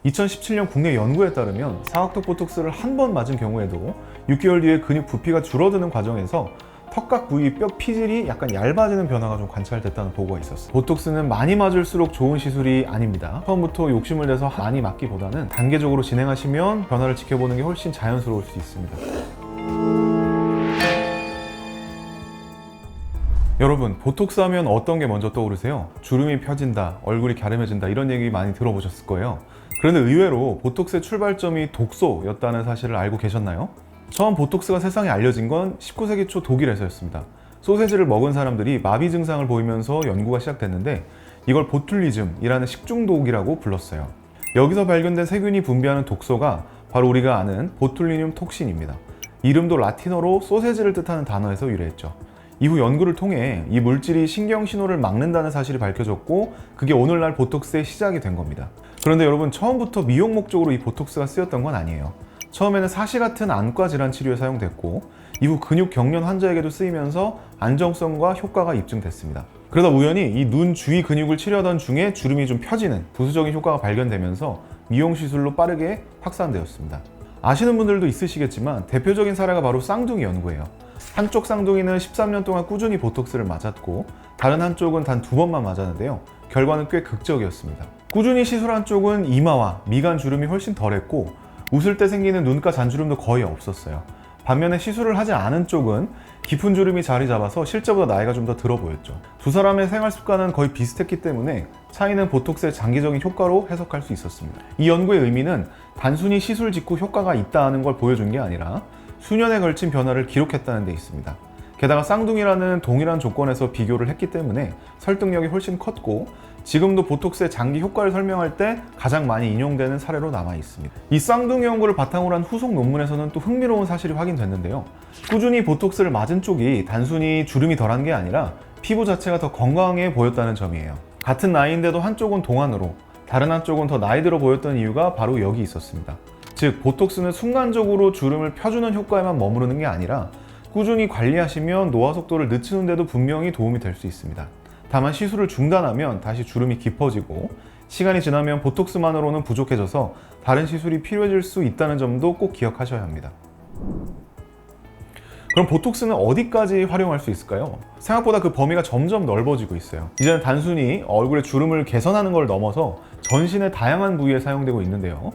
2017년 국내 연구에 따르면 사각턱 보톡스를 한 번 맞은 경우에도 6개월 뒤에 근육 부피가 줄어드는 과정에서 턱각 부위 뼈 피질이 약간 얇아지는 변화가 좀 관찰됐다는 보고가 있었어요. 보톡스는 많이 맞을수록 좋은 시술이 아닙니다. 처음부터 욕심을 내서 많이 맞기보다는 단계적으로 진행하시면 변화를 지켜보는 게 훨씬 자연스러울 수 있습니다. 여러분, 보톡스 하면 어떤 게 먼저 떠오르세요? 주름이 펴진다, 얼굴이 갸름해진다 이런 얘기 많이 들어보셨을 거예요. 그런데 의외로 보톡스의 출발점이 독소였다는 사실을 알고 계셨나요? 처음 보톡스가 세상에 알려진 건 19세기 초 독일에서였습니다. 소세지를 먹은 사람들이 마비 증상을 보이면서 연구가 시작됐는데 이걸 보툴리즘이라는 식중독이라고 불렀어요. 여기서 발견된 세균이 분비하는 독소가 바로 우리가 아는 보툴리늄 톡신입니다. 이름도 라틴어로 소세지를 뜻하는 단어에서 유래했죠. 이후 연구를 통해 이 물질이 신경 신호를 막는다는 사실이 밝혀졌고 그게 오늘날 보톡스의 시작이 된 겁니다. 그런데 여러분, 처음부터 미용 목적으로 이 보톡스가 쓰였던 건 아니에요. 처음에는 사시 같은 안과 질환 치료에 사용됐고 이후 근육 경련 환자에게도 쓰이면서 안정성과 효과가 입증됐습니다. 그러다 우연히 이 눈 주위 근육을 치료하던 중에 주름이 좀 펴지는 부수적인 효과가 발견되면서 미용 시술로 빠르게 확산되었습니다. 아시는 분들도 있으시겠지만 대표적인 사례가 바로 쌍둥이 연구예요. 한쪽 쌍둥이는 13년 동안 꾸준히 보톡스를 맞았고 다른 한쪽은 단 2번만 맞았는데요. 결과는 꽤 극적이었습니다. 꾸준히 시술한 쪽은 이마와 미간 주름이 훨씬 덜했고 웃을 때 생기는 눈가 잔주름도 거의 없었어요. 반면에 시술을 하지 않은 쪽은 깊은 주름이 자리 잡아서 실제보다 나이가 좀 더 들어 보였죠. 두 사람의 생활 습관은 거의 비슷했기 때문에 차이는 보톡스의 장기적인 효과로 해석할 수 있었습니다. 이 연구의 의미는 단순히 시술 직후 효과가 있다는 걸 보여준 게 아니라 수년에 걸친 변화를 기록했다는 데 있습니다. 게다가 쌍둥이라는 동일한 조건에서 비교를 했기 때문에 설득력이 훨씬 컸고 지금도 보톡스의 장기 효과를 설명할 때 가장 많이 인용되는 사례로 남아 있습니다. 이 쌍둥이 연구를 바탕으로 한 후속 논문에서는 또 흥미로운 사실이 확인됐는데요. 꾸준히 보톡스를 맞은 쪽이 단순히 주름이 덜한 게 아니라 피부 자체가 더 건강해 보였다는 점이에요. 같은 나이인데도 한쪽은 동안으로 다른 한쪽은 더 나이 들어 보였던 이유가 바로 여기 있었습니다. 즉, 보톡스는 순간적으로 주름을 펴주는 효과에만 머무르는 게 아니라 꾸준히 관리하시면 노화 속도를 늦추는 데도 분명히 도움이 될 수 있습니다. 다만 시술을 중단하면 다시 주름이 깊어지고 시간이 지나면 보톡스만으로는 부족해져서 다른 시술이 필요해질 수 있다는 점도 꼭 기억하셔야 합니다. 그럼 보톡스는 어디까지 활용할 수 있을까요? 생각보다 그 범위가 점점 넓어지고 있어요. 이제는 단순히 얼굴의 주름을 개선하는 걸 넘어서 전신의 다양한 부위에 사용되고 있는데요.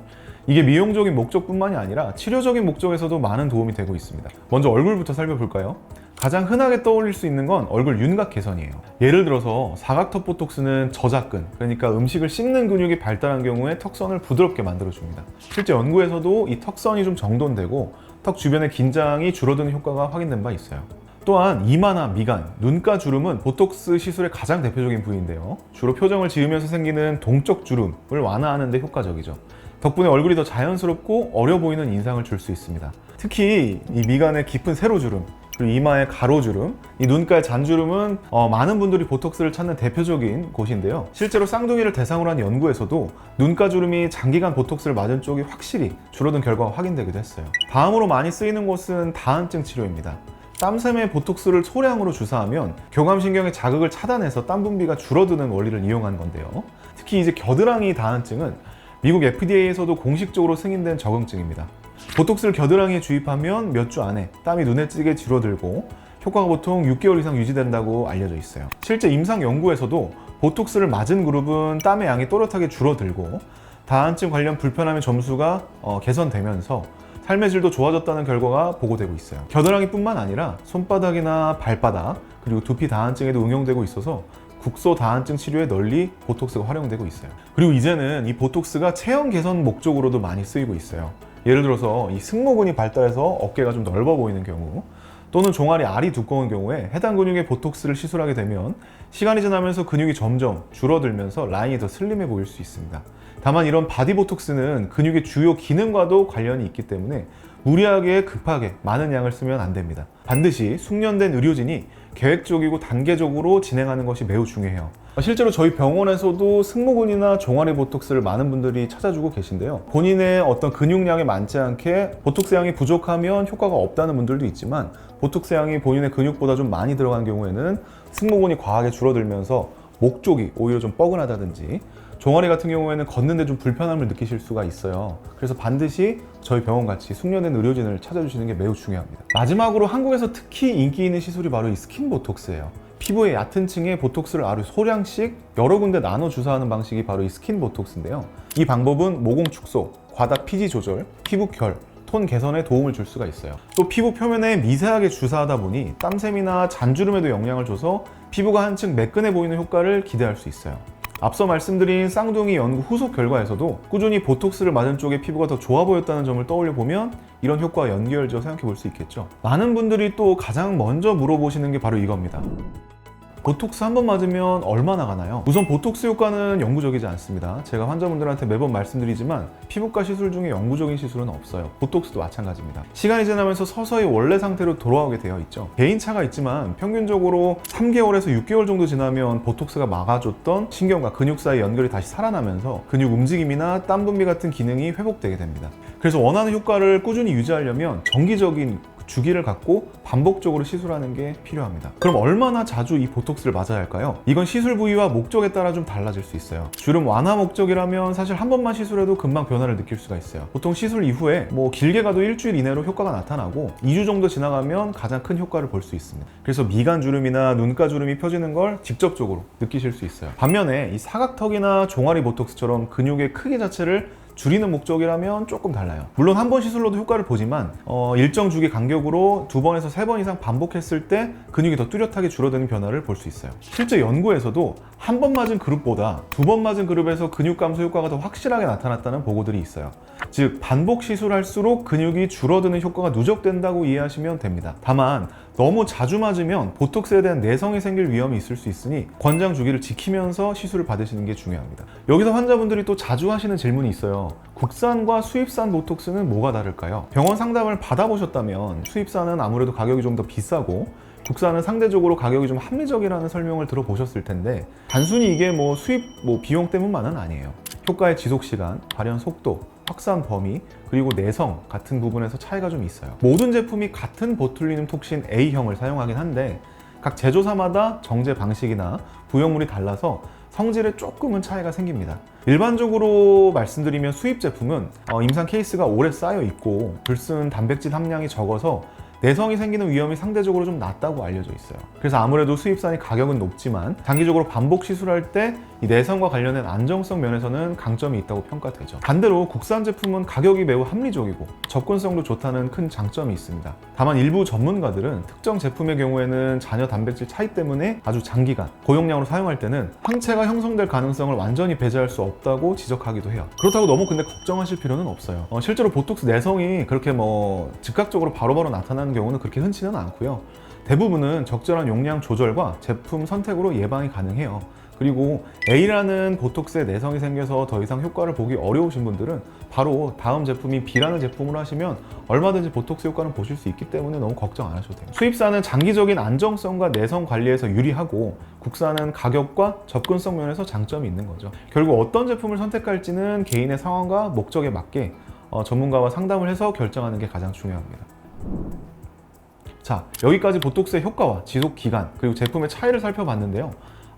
이게 미용적인 목적뿐만이 아니라 치료적인 목적에서도 많은 도움이 되고 있습니다. 먼저 얼굴부터 살펴볼까요? 가장 흔하게 떠올릴 수 있는 건 얼굴 윤곽 개선이에요. 예를 들어서 사각턱 보톡스는 저작근, 그러니까 음식을 씹는 근육이 발달한 경우에 턱선을 부드럽게 만들어줍니다. 실제 연구에서도 이 턱선이 좀 정돈되고 턱 주변의 긴장이 줄어드는 효과가 확인된 바 있어요. 또한 이마나 미간, 눈가 주름은 보톡스 시술의 가장 대표적인 부위인데요. 주로 표정을 지으면서 생기는 동적 주름을 완화하는 데 효과적이죠. 덕분에 얼굴이 더 자연스럽고 어려 보이는 인상을 줄 수 있습니다. 특히 이 미간의 깊은 세로주름, 그리고 이마의 가로주름, 이 눈가의 잔주름은 많은 분들이 보톡스를 찾는 대표적인 곳인데요. 실제로 쌍둥이를 대상으로 한 연구에서도 눈가 주름이 장기간 보톡스를 맞은 쪽이 확실히 줄어든 결과가 확인되기도 했어요. 다음으로 많이 쓰이는 곳은 다한증 치료입니다. 땀샘에 보톡스를 소량으로 주사하면 교감신경의 자극을 차단해서 땀 분비가 줄어드는 원리를 이용한 건데요. 특히 이제 겨드랑이 다한증은 미국 FDA에서도 공식적으로 승인된 적응증입니다. 보톡스를 겨드랑이에 주입하면 몇 주 안에 땀이 눈에 띄게 줄어들고 효과가 보통 6개월 이상 유지된다고 알려져 있어요. 실제 임상 연구에서도 보톡스를 맞은 그룹은 땀의 양이 또렷하게 줄어들고 다한증 관련 불편함의 점수가 개선되면서 삶의 질도 좋아졌다는 결과가 보고되고 있어요. 겨드랑이뿐만 아니라 손바닥이나 발바닥 그리고 두피 다한증에도 응용되고 있어서 국소 다한증 치료에 널리 보톡스가 활용되고 있어요. 그리고 이제는 이 보톡스가 체형 개선 목적으로도 많이 쓰이고 있어요. 예를 들어서 이 승모근이 발달해서 어깨가 좀 넓어 보이는 경우 또는 종아리 알이 두꺼운 경우에 해당 근육에 보톡스를 시술하게 되면 시간이 지나면서 근육이 점점 줄어들면서 라인이 더 슬림해 보일 수 있습니다. 다만 이런 바디 보톡스는 근육의 주요 기능과도 관련이 있기 때문에 무리하게 급하게 많은 양을 쓰면 안 됩니다. 반드시 숙련된 의료진이 계획적이고 단계적으로 진행하는 것이 매우 중요해요. 실제로 저희 병원에서도 승모근이나 종아리 보톡스를 많은 분들이 찾아주고 계신데요. 본인의 어떤 근육량에 많지 않게 보톡스 양이 부족하면 효과가 없다는 분들도 있지만 보톡스 양이 본인의 근육보다 좀 많이 들어간 경우에는 승모근이 과하게 줄어들면서 목 쪽이 오히려 좀 뻐근하다든지 종아리 같은 경우에는 걷는데 좀 불편함을 느끼실 수가 있어요. 그래서 반드시 저희 병원같이 숙련된 의료진을 찾아주시는 게 매우 중요합니다. 마지막으로 한국에서 특히 인기 있는 시술이 바로 이 스킨 보톡스예요. 피부의 얕은 층에 보톡스를 아주 소량씩 여러 군데 나눠 주사하는 방식이 바로 이 스킨 보톡스인데요. 이 방법은 모공 축소, 과다 피지 조절, 피부 결, 톤 개선에 도움을 줄 수가 있어요. 또 피부 표면에 미세하게 주사하다 보니 땀샘이나 잔주름에도 영향을 줘서 피부가 한층 매끈해 보이는 효과를 기대할 수 있어요. 앞서 말씀드린 쌍둥이 연구 후속 결과에서도 꾸준히 보톡스를 맞은 쪽의 피부가 더 좋아 보였다는 점을 떠올려 보면 이런 효과와 연결지어 생각해 볼 수 있겠죠. 많은 분들이 또 가장 먼저 물어보시는 게 바로 이겁니다. 보톡스 한 번 맞으면 얼마나 가나요? 우선 보톡스 효과는 영구적이지 않습니다. 제가 환자분들한테 매번 말씀드리지만 피부과 시술 중에 영구적인 시술은 없어요. 보톡스도 마찬가지입니다. 시간이 지나면서 서서히 원래 상태로 돌아오게 되어 있죠. 개인차가 있지만 평균적으로 3개월에서 6개월 정도 지나면 보톡스가 막아줬던 신경과 근육 사이 연결이 다시 살아나면서 근육 움직임이나 땀 분비 같은 기능이 회복되게 됩니다. 그래서 원하는 효과를 꾸준히 유지하려면 정기적인 주기를 갖고 반복적으로 시술하는 게 필요합니다. 그럼 얼마나 자주 이 보톡스를 맞아야 할까요? 이건 시술 부위와 목적에 따라 좀 달라질 수 있어요. 주름 완화 목적이라면 사실 한 번만 시술해도 금방 변화를 느낄 수가 있어요. 보통 시술 이후에 길게 가도 일주일 이내로 효과가 나타나고 2주 정도 지나가면 가장 큰 효과를 볼 수 있습니다. 그래서 미간 주름이나 눈가 주름이 펴지는 걸 직접적으로 느끼실 수 있어요. 반면에 이 사각턱이나 종아리 보톡스처럼 근육의 크기 자체를 줄이는 목적이라면 조금 달라요. 물론 한 번 시술로도 효과를 보지만 일정 주기 간격으로 2번에서 3번 이상 반복했을 때 근육이 더 뚜렷하게 줄어드는 변화를 볼 수 있어요. 실제 연구에서도 한 번 맞은 그룹보다 2번 맞은 그룹에서 근육 감소 효과가 더 확실하게 나타났다는 보고들이 있어요. 즉 반복 시술할수록 근육이 줄어드는 효과가 누적된다고 이해하시면 됩니다. 다만 너무 자주 맞으면 보톡스에 대한 내성이 생길 위험이 있을 수 있으니 권장 주기를 지키면서 시술을 받으시는 게 중요합니다. 여기서 환자분들이 또 자주 하시는 질문이 있어요. 국산과 수입산 보톡스는 뭐가 다를까요? 병원 상담을 받아보셨다면 수입산은 아무래도 가격이 좀 더 비싸고 국산은 상대적으로 가격이 좀 합리적이라는 설명을 들어보셨을 텐데 단순히 이게 수입 비용 때문만은 아니에요. 효과의 지속 시간, 발현 속도, 확산 범위, 그리고 내성 같은 부분에서 차이가 좀 있어요. 모든 제품이 같은 보툴리눔 톡신 A형을 사용하긴 한데 각 제조사마다 정제 방식이나 부형물이 달라서 성질에 조금은 차이가 생깁니다. 일반적으로 말씀드리면 수입 제품은 임상 케이스가 오래 쌓여 있고 들쓴 단백질 함량이 적어서 내성이 생기는 위험이 상대적으로 좀 낮다고 알려져 있어요. 그래서 아무래도 수입산이 가격은 높지만 장기적으로 반복 시술할 때 이 내성과 관련된 안정성 면에서는 강점이 있다고 평가되죠. 반대로 국산 제품은 가격이 매우 합리적이고 접근성도 좋다는 큰 장점이 있습니다. 다만 일부 전문가들은 특정 제품의 경우에는 잔여 단백질 차이 때문에 아주 장기간 고용량으로 사용할 때는 항체가 형성될 가능성을 완전히 배제할 수 없다고 지적하기도 해요. 그렇다고 너무 근데 걱정하실 필요는 없어요. 실제로 보톡스 내성이 그렇게 즉각적으로 바로바로 나타나는 경우는 그렇게 흔치는 않고요. 대부분은 적절한 용량 조절과 제품 선택으로 예방이 가능해요. 그리고 A라는 보톡스에 내성이 생겨서 더 이상 효과를 보기 어려우신 분들은 바로 다음 제품인 B라는 제품으로 하시면 얼마든지 보톡스 효과는 보실 수 있기 때문에 너무 걱정 안 하셔도 돼요. 수입산은 장기적인 안정성과 내성 관리에서 유리하고 국산은 가격과 접근성 면에서 장점이 있는 거죠. 결국 어떤 제품을 선택할지는 개인의 상황과 목적에 맞게 전문가와 상담을 해서 결정하는 게 가장 중요합니다. 자, 여기까지 보톡스의 효과와 지속 기간 그리고 제품의 차이를 살펴봤는데요.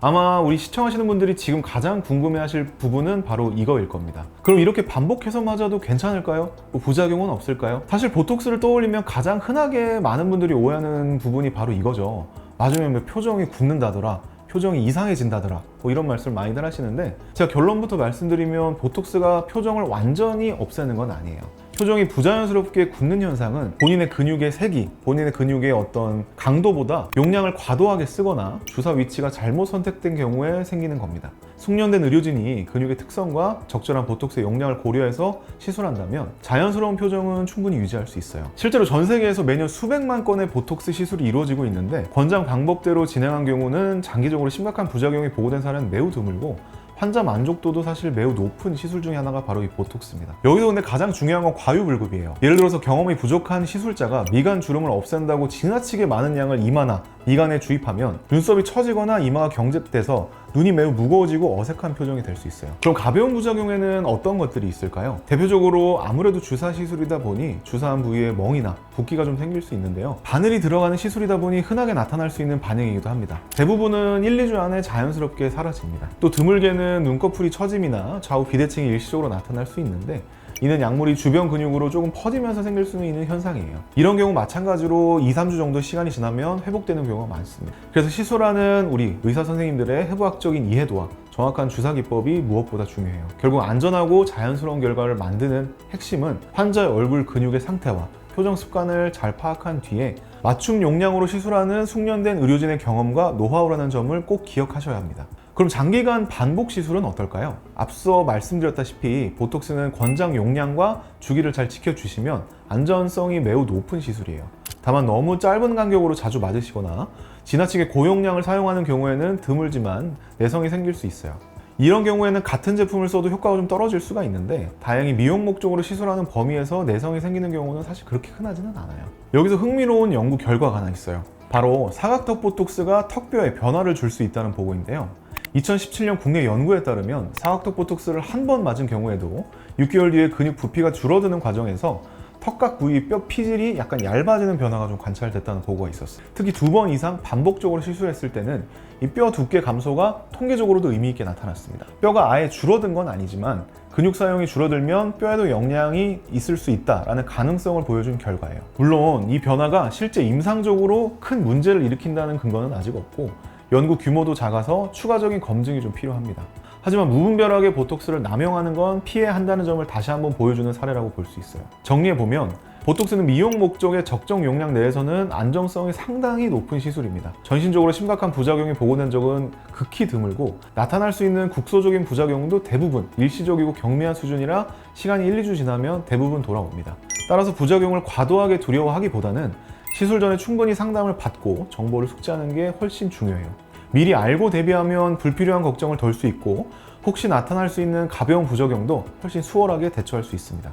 아마 우리 시청하시는 분들이 지금 가장 궁금해하실 부분은 바로 이거일 겁니다. 그럼 이렇게 반복해서 맞아도 괜찮을까요? 부작용은 없을까요? 사실 보톡스를 떠올리면 가장 흔하게 많은 분들이 오해하는 부분이 바로 이거죠. 맞으면 표정이 굳는다더라, 표정이 이상해진다더라, 이런 말씀을 많이들 하시는데 제가 결론부터 말씀드리면 보톡스가 표정을 완전히 없애는 건 아니에요. 표정이 부자연스럽게 굳는 현상은 본인의 근육의 세기, 본인의 근육의 어떤 강도보다 용량을 과도하게 쓰거나 주사 위치가 잘못 선택된 경우에 생기는 겁니다. 숙련된 의료진이 근육의 특성과 적절한 보톡스의 용량을 고려해서 시술한다면 자연스러운 표정은 충분히 유지할 수 있어요. 실제로 전 세계에서 매년 수백만 건의 보톡스 시술이 이루어지고 있는데 권장 방법대로 진행한 경우는 장기적으로 심각한 부작용이 보고된 사례는 매우 드물고 환자 만족도도 사실 매우 높은 시술 중에 하나가 바로 이 보톡스입니다. 여기서 근데 가장 중요한 건 과유불급이에요. 예를 들어서 경험이 부족한 시술자가 미간 주름을 없앤다고 지나치게 많은 양을 이마나 미간에 주입하면 눈썹이 처지거나 이마가 경직돼서 눈이 매우 무거워지고 어색한 표정이 될 수 있어요. 그럼 가벼운 부작용에는 어떤 것들이 있을까요? 대표적으로 아무래도 주사 시술이다 보니 주사한 부위에 멍이나 붓기가 좀 생길 수 있는데요. 바늘이 들어가는 시술이다 보니 흔하게 나타날 수 있는 반응이기도 합니다. 대부분은 1, 2주 안에 자연스럽게 사라집니다. 또 드물게는 눈꺼풀이 처짐이나 좌우 비대칭이 일시적으로 나타날 수 있는데 이는 약물이 주변 근육으로 조금 퍼지면서 생길 수 있는 현상이에요. 이런 경우 마찬가지로 2, 3주 정도 시간이 지나면 회복되는 경우가 많습니다. 그래서 시술하는 우리 의사 선생님들의 해부학적인 이해도와 정확한 주사 기법이 무엇보다 중요해요. 결국 안전하고 자연스러운 결과를 만드는 핵심은 환자의 얼굴 근육의 상태와 표정 습관을 잘 파악한 뒤에 맞춤 용량으로 시술하는 숙련된 의료진의 경험과 노하우라는 점을 꼭 기억하셔야 합니다. 그럼 장기간 반복 시술은 어떨까요? 앞서 말씀드렸다시피 보톡스는 권장 용량과 주기를 잘 지켜주시면 안전성이 매우 높은 시술이에요. 다만 너무 짧은 간격으로 자주 맞으시거나 지나치게 고용량을 사용하는 경우에는 드물지만 내성이 생길 수 있어요. 이런 경우에는 같은 제품을 써도 효과가 좀 떨어질 수가 있는데 다행히 미용 목적으로 시술하는 범위에서 내성이 생기는 경우는 사실 그렇게 흔하지는 않아요. 여기서 흥미로운 연구 결과가 하나 있어요. 바로 사각턱 보톡스가 턱뼈에 변화를 줄 수 있다는 보고인데요. 2017년 국내 연구에 따르면 사각턱 보톡스를 한 번 맞은 경우에도 6개월 뒤에 근육 부피가 줄어드는 과정에서 턱각 부위 뼈 피질이 약간 얇아지는 변화가 좀 관찰됐다는 보고가 있었어요. 특히 2번 이상 반복적으로 시술했을 때는 이 뼈 두께 감소가 통계적으로도 의미 있게 나타났습니다. 뼈가 아예 줄어든 건 아니지만 근육 사용이 줄어들면 뼈에도 영향이 있을 수 있다라는 가능성을 보여준 결과예요. 물론 이 변화가 실제 임상적으로 큰 문제를 일으킨다는 근거는 아직 없고 연구 규모도 작아서 추가적인 검증이 좀 필요합니다. 하지만 무분별하게 보톡스를 남용하는 건 피해야 한다는 점을 다시 한번 보여주는 사례라고 볼 수 있어요. 정리해보면 보톡스는 미용 목적의 적정 용량 내에서는 안정성이 상당히 높은 시술입니다. 전신적으로 심각한 부작용이 보고된 적은 극히 드물고 나타날 수 있는 국소적인 부작용도 대부분 일시적이고 경미한 수준이라 시간이 1, 2주 지나면 대부분 돌아옵니다. 따라서 부작용을 과도하게 두려워하기보다는 시술 전에 충분히 상담을 받고 정보를 숙지하는 게 훨씬 중요해요. 미리 알고 대비하면 불필요한 걱정을 덜 수 있고 혹시 나타날 수 있는 가벼운 부작용도 훨씬 수월하게 대처할 수 있습니다.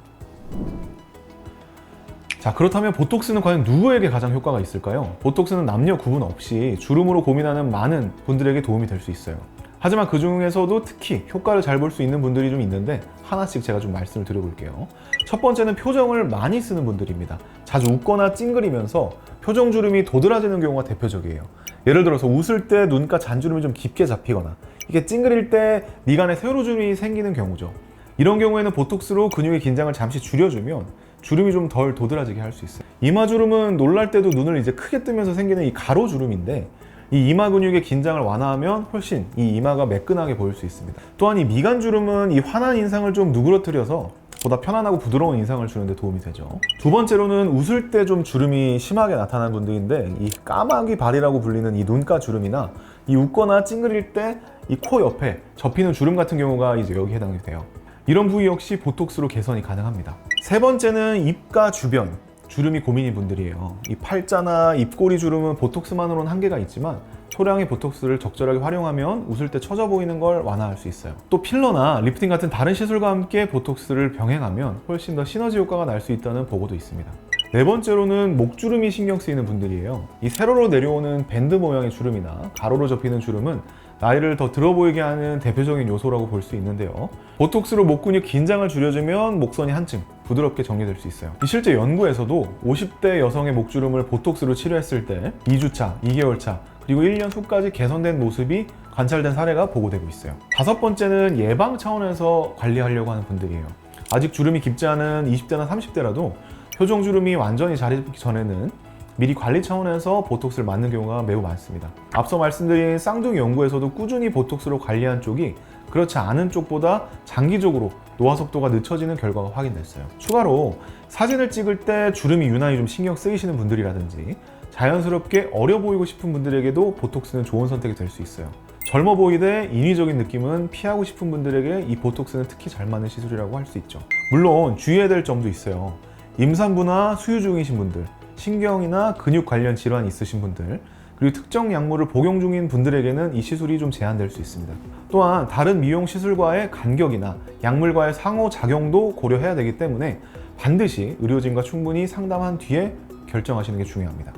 자, 그렇다면 보톡스는 과연 누구에게 가장 효과가 있을까요? 보톡스는 남녀 구분 없이 주름으로 고민하는 많은 분들에게 도움이 될 수 있어요. 하지만 그 중에서도 특히 효과를 잘 볼 수 있는 분들이 좀 있는데 하나씩 제가 좀 말씀을 드려볼게요. 첫 번째는 표정을 많이 쓰는 분들입니다. 자주 웃거나 찡그리면서 표정 주름이 도드라지는 경우가 대표적이에요. 예를 들어서 웃을 때 눈가 잔주름이 좀 깊게 잡히거나 이게 찡그릴 때 미간에 세로 주름이 생기는 경우죠. 이런 경우에는 보톡스로 근육의 긴장을 잠시 줄여주면 주름이 좀 덜 도드라지게 할 수 있어요. 이마 주름은 놀랄 때도 눈을 이제 크게 뜨면서 생기는 이 가로 주름인데 이 이마 근육의 긴장을 완화하면 훨씬 이 이마가 매끈하게 보일 수 있습니다. 또한 이 미간 주름은 이 환한 인상을 좀 누그러뜨려서 보다 편안하고 부드러운 인상을 주는데 도움이 되죠. 두 번째로는 웃을 때 좀 주름이 심하게 나타나는 분들인데 이 까마귀 발이라고 불리는 이 눈가 주름이나 이 웃거나 찡그릴 때 이 코 옆에 접히는 주름 같은 경우가 이제 여기 해당이 돼요. 이런 부위 역시 보톡스로 개선이 가능합니다. 세 번째는 입가 주변 주름이 고민인 분들이에요. 이 팔자나 입꼬리 주름은 보톡스만으로는 한계가 있지만 소량의 보톡스를 적절하게 활용하면 웃을 때 처져 보이는 걸 완화할 수 있어요. 또 필러나 리프팅 같은 다른 시술과 함께 보톡스를 병행하면 훨씬 더 시너지 효과가 날 수 있다는 보고도 있습니다. 네 번째로는 목주름이 신경 쓰이는 분들이에요. 이 세로로 내려오는 밴드 모양의 주름이나 가로로 접히는 주름은 나이를 더 들어 보이게 하는 대표적인 요소라고 볼 수 있는데요. 보톡스로 목 근육 긴장을 줄여주면 목선이 한층 부드럽게 정리될 수 있어요. 실제 연구에서도 50대 여성의 목주름을 보톡스로 치료했을 때 2주차, 2개월차, 그리고 1년 후까지 개선된 모습이 관찰된 사례가 보고되고 있어요. 다섯 번째는 예방 차원에서 관리하려고 하는 분들이에요. 아직 주름이 깊지 않은 20대나 30대라도 표정 주름이 완전히 자리 잡기 전에는 미리 관리 차원에서 보톡스를 맞는 경우가 매우 많습니다. 앞서 말씀드린 쌍둥이 연구에서도 꾸준히 보톡스로 관리한 쪽이 그렇지 않은 쪽보다 장기적으로 노화 속도가 늦춰지는 결과가 확인됐어요. 추가로 사진을 찍을 때 주름이 유난히 좀 신경 쓰이시는 분들이라든지 자연스럽게 어려 보이고 싶은 분들에게도 보톡스는 좋은 선택이 될 수 있어요. 젊어 보이되 인위적인 느낌은 피하고 싶은 분들에게 이 보톡스는 특히 잘 맞는 시술이라고 할 수 있죠. 물론 주의해야 될 점도 있어요. 임산부나 수유 중이신 분들, 신경이나 근육 관련 질환이 있으신 분들, 그리고 특정 약물을 복용 중인 분들에게는 이 시술이 좀 제한될 수 있습니다. 또한 다른 미용 시술과의 간격이나 약물과의 상호작용도 고려해야 되기 때문에 반드시 의료진과 충분히 상담한 뒤에 결정하시는 게 중요합니다.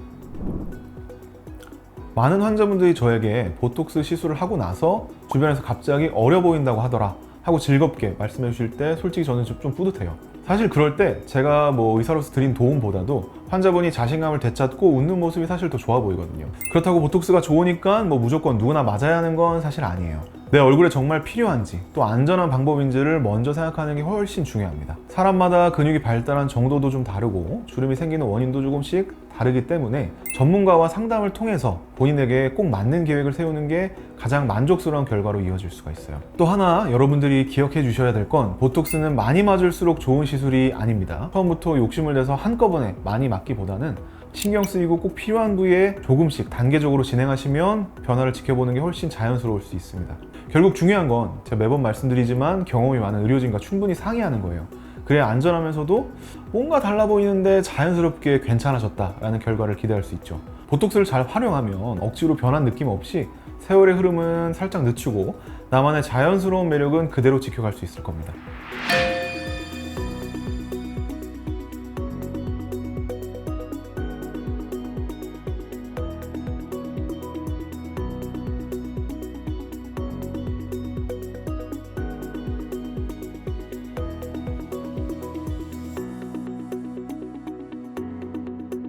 많은 환자분들이 저에게 보톡스 시술을 하고 나서 주변에서 갑자기 어려 보인다고 하더라 하고 즐겁게 말씀해 주실 때 솔직히 저는 좀 뿌듯해요. 사실 그럴 때 제가 의사로서 드린 도움보다도 환자분이 자신감을 되찾고 웃는 모습이 사실 더 좋아 보이거든요. 그렇다고 보톡스가 좋으니까 무조건 누구나 맞아야 하는 건 사실 아니에요. 내 얼굴에 정말 필요한지 또 안전한 방법인지를 먼저 생각하는 게 훨씬 중요합니다. 사람마다 근육이 발달한 정도도 좀 다르고 주름이 생기는 원인도 조금씩 다르기 때문에 전문가와 상담을 통해서 본인에게 꼭 맞는 계획을 세우는 게 가장 만족스러운 결과로 이어질 수가 있어요. 또 하나 여러분들이 기억해 주셔야 될 건 보톡스는 많이 맞을수록 좋은 시술이 아닙니다. 처음부터 욕심을 내서 한꺼번에 많이 맞기보다는 신경 쓰이고 꼭 필요한 부위에 조금씩 단계적으로 진행하시면 변화를 지켜보는 게 훨씬 자연스러울 수 있습니다. 결국 중요한 건 제가 매번 말씀드리지만 경험이 많은 의료진과 충분히 상의하는 거예요. 그래야 안전하면서도 뭔가 달라 보이는데 자연스럽게 괜찮아졌다라는 결과를 기대할 수 있죠. 보톡스를 잘 활용하면 억지로 변한 느낌 없이 세월의 흐름은 살짝 늦추고 나만의 자연스러운 매력은 그대로 지켜갈 수 있을 겁니다.